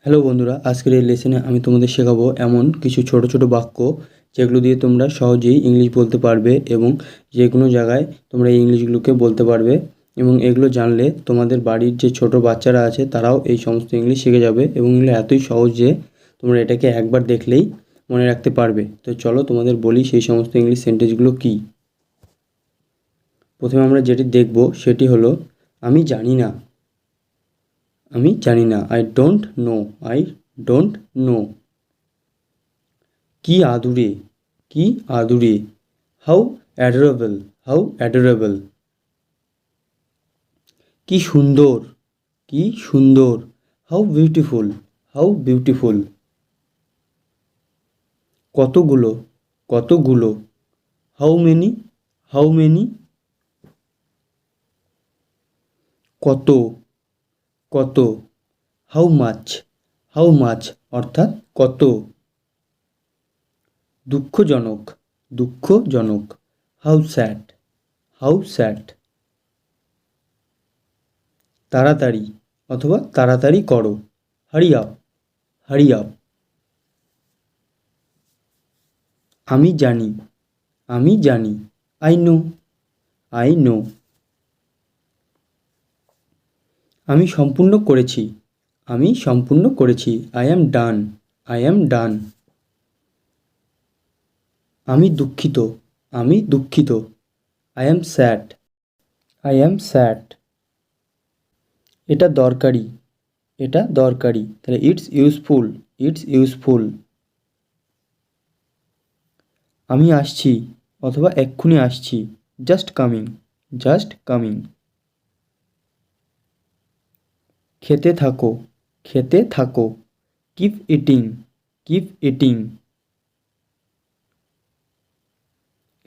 Hello বন্ধুরা, আজকের এই লেসনে আমি তোমাদের শেখাবো এমন কিছু ছোট ছোট বাক্য যেগুলো দিয়ে তোমরা সহজেই ইংলিশ বলতে পারবে এবং যে কোনো জায়গায় তোমরা এই ইংলিশগুলোকে বলতে পারবে এবং এগুলো জানলে তোমাদের বাড়ির যে ছোট বাচ্চারা আছে তারাও এই সমস্ত ইংলিশ শিখে যাবে এবং এগুলো এতই সহজ যে তোমরা এটাকে একবার দেখলেই মনে রাখতে পারবে। তো চলো তোমাদের বলি সেই সমস্ত ইংলিশ সেন্টেন্সগুলো কী। প্রথমে আমরা যেটি দেখব সেটি হলো আমি জানি না। আমি জানি না, I don't know, I don't know. কি আদুরে, কি আদুরে, হাউ অ্যাডোরেবল, হাউ অ্যাডোরেবল। কি সুন্দর, কি সুন্দর, হাউ বিউটিফুল, হাউ বিউটিফুল। কতগুলো, কতগুলো, হাউ মেনি, হাউ মেনি। কত, কত, হাউ মাচ, হাউ মাচ অর্থাৎ কত। দুঃখজনক, দুঃখজনক, হাউ স্যাড, হাউ স্যাড। তাড়াতাড়ি অথবা তাড়াতাড়ি করো, হারি আপ, হারি আপ। আমি জানি, আমি জানি, আই নো, আই নো। আমি সম্পূর্ণ করেছি, আমি সম্পূর্ণ করেছি, I am done, I am ডান। আমি দুঃখিত, আমি দুঃখিত, I am sad, I am sad. এটা দরকারি, এটা দরকারি, তাহলে ইটস ইউজফুল, ইটস ইউজফুল। আমি আসছি অথবা এক্ষুনি আসছি, জাস্ট কামিং, জাস্ট কামিং। খেতে থাকো, খেতে থাকো, কিপ ইটিং, কিপ ইটিং।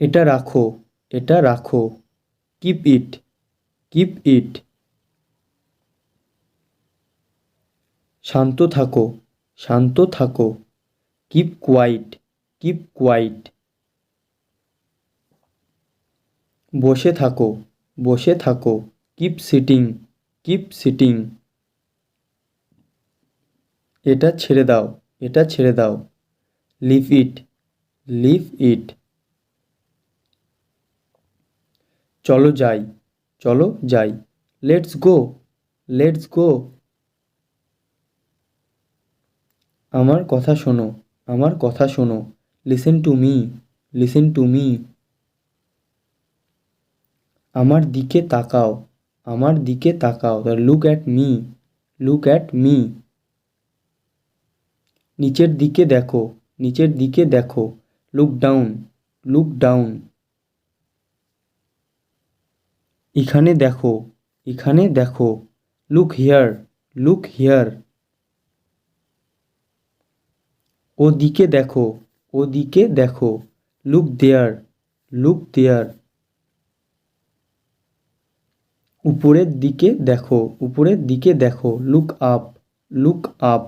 এটা রাখো, এটা রাখো, কিপ ইট, কিপ ইট। শান্ত থাকো, শান্ত থাকো, কিপ কোয়াইট, কিপ কোয়াইট। বসে থাকো, বসে থাকো, কিপ সিটিং, কিপ সিটিং। এটা ছেড়ে দাও, এটা ছেড়ে দাও, লিভ ইট, লিভ ইট। চলো যাই, চলো যাই, লেটস গো, লেটস গো। আমার কথা শোনো, আমার কথা শোনো, listen to me, listen to me. আমার দিকে তাকাও, আমার দিকে তাকাও, look at me, look at me. নিচের দিকে দেখো, নিচের দিকে দেখো, লুক ডাউন, লুক ডাউন। এখানে দেখো, এখানে দেখো, লুক হিয়ার, লুক হিয়ার। ওদিকে দেখো, ওদিকে দেখো, লুক দেয়ার, লুক দেয়ার। উপরের দিকে দেখো, উপরের দিকে দেখো, লুক আপ, লুক আপ।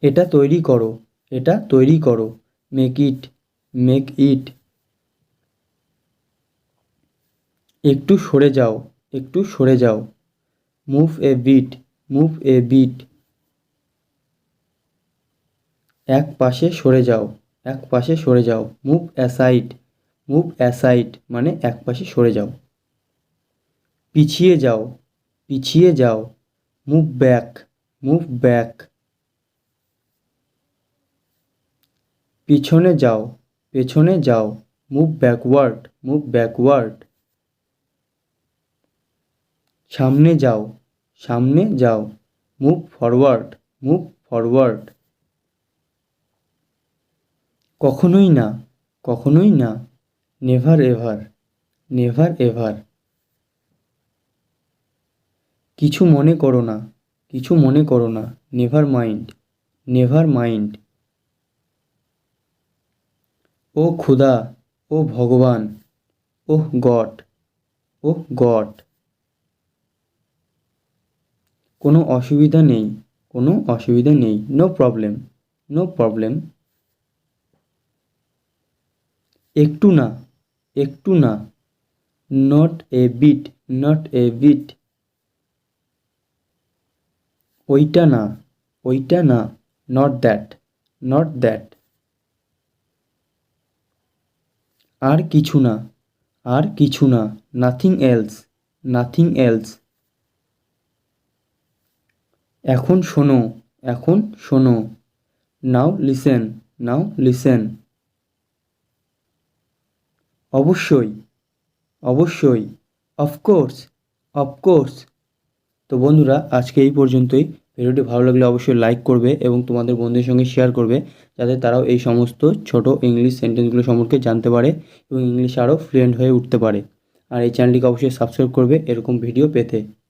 এটা তৈরি করো, এটা তৈরি করো, মেক ইট, মেক ইট। একটু সরে যাও, একটু সরে যাও, move a bit, move a bit. এক পাশে সরে যাও, এক পাশে সরে যাও, মুভ অ্যাসাইড, মুভ অ্যাসাইড মানে এক পাশে সরে যাও। পিছিয়ে যাও, পিছিয়ে যাও, মুভ ব্যাক, মুভ ব্যাক। পিছনে যাও, পেছনে যাও, মুভ ব্যাকওয়ার্ড, মুভ ব্যাকওয়ার্ড। সামনে যাও, সামনে যাও, মুভ ফরওয়ার্ড, মুভ ফরওয়ার্ড। কখনোই না, কখনোই না, নেভার এভার, নেভার এভার। কিছু মনে করো না, কিছু মনে করো না, নেভার মাইন্ড, নেভার মাইন্ড। ও খোদা, ও ভগবান, ওহ গড, ওহ গড। কোনো অসুবিধা নেই, কোনো অসুবিধা নেই, নো প্রবলেম, নো প্রবলেম। একটু না, একটু না, not a bit, not a bit. ওইটা না, ওইটা না, নট দ্যাট, নট দ্যাট। আর কিছু না, আর কিছু না, নাথিং এলস, নাথিং এলস। এখন শোনো, এখন শোনো, নাও লিসেন, নাও লিসেন। অবশ্যই, অবশ্যই, অফকোর্স, অফকোর্স। তো বন্ধুরা, আজকে এই পর্যন্তই। ভিডিওটি ভালো লাগলে অবশ্যই লাইক করবে এবং তোমাদের বন্ধুদের সঙ্গে শেয়ার করবে, যাতে তারাও এই সমস্ত ছোট ইংলিশ সেন্টেন্সগুলো সম্পর্কে জানতে পারে এবং ইংলিশে আরও ফ্লুয়েন্ট হয়ে উঠতে পারে। আর এই চ্যানেলটিকে অবশ্যই সাবস্ক্রাইব করবে এরকম ভিডিও পেতে।